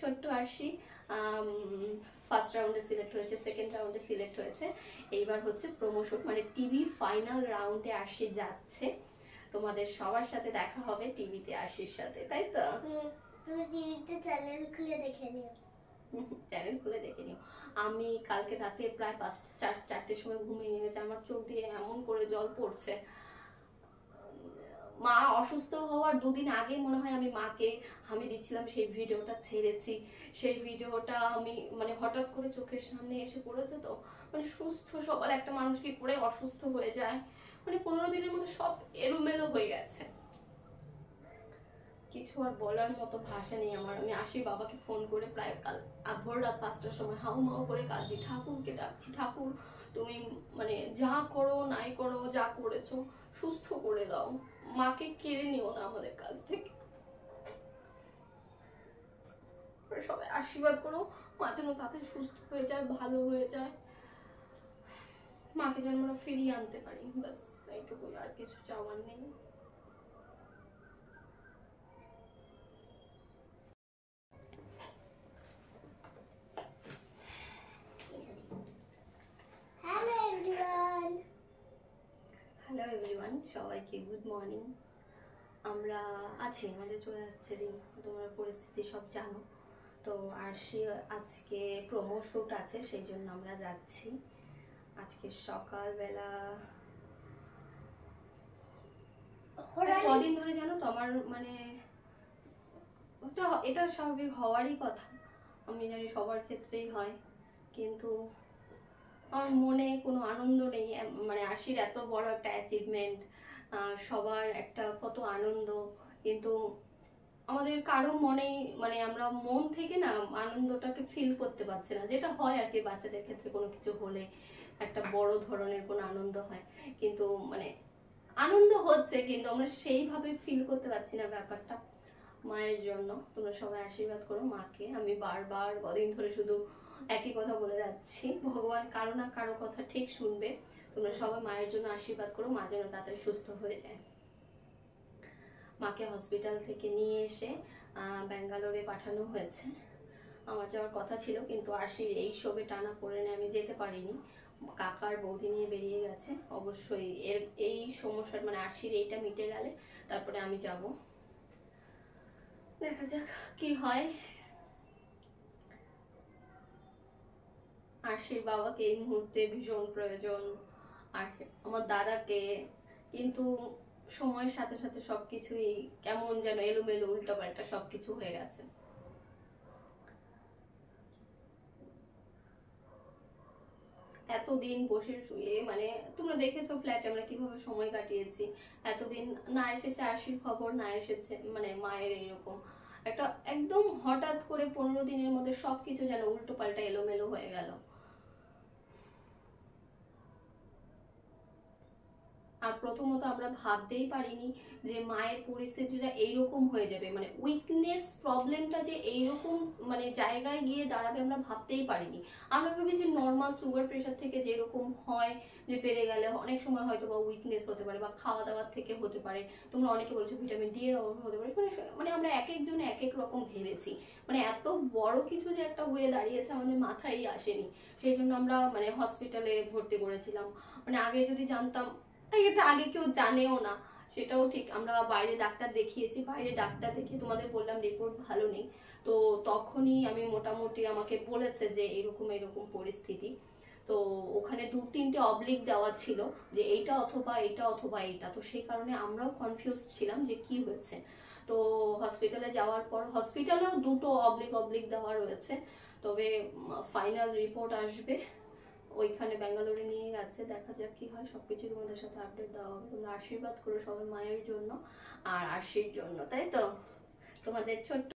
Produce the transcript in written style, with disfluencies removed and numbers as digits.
ছোট্ট আরশি ফার্স্ট রাউন্ডে সিলেক্ট হয়েছে, সেকেন্ড রাউন্ডে সিলেক্ট হয়েছে, এইবার হচ্ছে প্রমোশন মানে টিভি ফাইনাল রাউন্ডে আরশি যাচ্ছে। তোমাদের সবার সাথে দেখা হবে টিভিতে আরশির সাথে, তাই তো? তুমি টিভিতে চ্যানেল খুলে দেখে নিও। চ্যানেল খুলে দেখে নিও। আমি কালকে রাতে প্রায় 4টার সময় ঘুমিয়ে গেছে, আমার চোখ দিয়ে এমন করে জল পড়ছে। মা অসুস্থ হওয়ার 2 দিন আগে মনে হয় আমি মাকে আমি দিচ্ছিলাম, সেই ভিডিওটা ছেড়েছি। সেই ভিডিওটা আমি মানে হঠাৎ করে চোখের সামনে এসে পড়েছে। তো মানে সুস্থ সবল একটা মানুষ কি করে অসুস্থ হয়ে যায়, মানে 15 দিনের মধ্যে সব এলোমেলো হয়ে গেছে। কিছু আর বলার মতো ভাষা নেই আমার। আমি আসি বাবাকে ফোন করে প্রায় কাল ভোর রাত 5টার সময় হাউ মাউ করে কাঁদছি, ঠাকুরকে ডাকছি, ঠাকুর তুমি মানে যা করো নাই করো, যা করেছো সুস্থ করে দাও, মাকে কেড়ে নিও না আমাদের কাছ থেকে। সবাই আশীর্বাদ করো মা যেন তাড়াতাড়ি সুস্থ হয়ে যায়, ভালো হয়ে যায়, মাকে যেন আমরা ফিরিয়ে আনতে পারি, ব্যাস এইটুকুই, আর কিছু চাওয়ার নেই। হ্যালো এভরিওয়ান, সবাইকে গুড মর্নিং। আমরা আছি, আমাদের চলে যাচ্ছে দিন, তোমরা পরিস্থিতি সব জানো। তো আরশি আজকে প্রোমো শুট আছে, সেই জন্য আমরা যাচ্ছি। আজকে সকালবেলা কদিন ধরে জানো তো আমার মানে এটা স্বাভাবিক হওয়ারই কথা, আমি জানি সবার ক্ষেত্রেই হয়, কিন্তু আমার মনে কোনো আনন্দ নেই। মানে আরশির এত বড় একটা অ্যাচিভমেন্ট, সবার একটা কত আনন্দ, কিন্তু আমাদের কারো মনেই মানে আমরা মন থেকে না আনন্দটাকে ফিল করতে পারছি না, যেটা হয় আর কি বাচ্চাদের ক্ষেত্রে কোনো কিছু হলে একটা বড় ধরনের কোনো আনন্দ হয়, কিন্তু মানে আনন্দ হচ্ছে কিন্তু আমরা সেইভাবে ফিল করতে পারছি না ব্যাপারটা। মায়ের জন্য তোমরা সবাই আশীর্বাদ করো মাকে। আমি বারবার কদিন ধরে শুধু একই কথা বলে যাচ্ছি, ভগবান কারো না কারো কথা ঠিক শুনবে। তোমরা সবাই মায়ের জন্য আশীর্বাদ করো, মা যেন তাড়াতাড়ি সুস্থ হয়ে যায়। মাকে হসপিটাল থেকে নিয়ে এসে ব্যাঙ্গালোরে পাঠানো হয়েছে। আমার যাওয়ার কথা ছিল, কিন্তু আরশির এই সবে টানা পড়ে আমি যেতে পারিনি। কাকার বৌদি নিয়ে বেরিয়ে গেছে। অবশ্যই এই সমস্যার মানে আরশির এইটা মিটে গেলে তারপরে আমি যাব, দেখা যাক কি হয়। আরশির বাবাকে এই মুহূর্তে ভীষণ প্রয়োজন, আর আমার দাদাকে, কিন্তু সময়ের সাথে সাথে সবকিছুই কেমন যেন এলোমেলো উল্টোপাল্টা সবকিছু হয়ে গেছে। এতদিন বসে শুয়ে মানে তোমরা দেখেছো ফ্ল্যাটে আমরা কিভাবে সময় কাটিয়েছি, এতদিন না এসেছে আরশির খবর, না এসেছে মানে মায়ের এইরকম একটা একদম হঠাৎ করে 15 দিনের মধ্যে সবকিছু যেন উল্টো পাল্টা এলোমেলো হয়ে গেল। আর প্রথমত আমরা ভাবতেই পারিনি যে মায়ের পরিস্থিতিটা এইরকম হয়ে যাবে, মানে উইকনেস প্রবলেমটা যে এইরকম মানে জায়গায় গিয়ে দাঁড়াবে আমরা ভাবতেই পারিনি। আমরা ভেবেছি নর্মাল সুগার প্রেশার থেকে যেরকম হয়, যে বেড়ে গেলে অনেক সময় হয়তো বা উইকনেস হতে পারে বা খাওয়া দাওয়ার থেকে হতে পারে, তোমরা অনেকে বলছো ভিটামিন ডি এর অভাবে হতে পারে, মানে আমরা এক একজন এক এক রকম ভেবেছি। মানে এত বড় কিছু যে একটা হয়ে দাঁড়িয়েছে আমাদের মাথায় আসেনি, সেই জন্য আমরা মানে হসপিটালে ভর্তি করেছিলাম। মানে আগে যদি জানতাম, এটা আগে কেউ জানেও না, সেটাও ঠিক। আমরা বাইরে ডাক্তার দেখিয়েছি, বাইরে ডাক্তার দেখিয়ে তোমাদের বললাম রিপোর্ট ভালো নেই, তো তখনই আমি মোটামুটি আমাকে বলেছে যে এরকম এরকম পরিস্থিতি। তো ওখানে 2-3টে অবলিক দেওয়া ছিল যে এইটা অথবা এইটা অথবা এইটা, তো সেই কারণে আমরাও কনফিউজ ছিলাম যে কি হয়েছে। তো হসপিটালে যাওয়ার পর হসপিটালেও 2টো অবলিক অবলিক দেওয়া রয়েছে, তবে ফাইনাল রিপোর্ট আসবে ওইখানে ব্যাঙ্গালোরে নিয়ে গেছে, দেখা যাক কি হয়। সবকিছু তোমাদের সাথে আপডেট দেওয়া হবে। তোমরা আশীর্বাদ করো সবাই মায়ের জন্য আর আরশির জন্য, তাই তো? তোমাদের ছোট্ট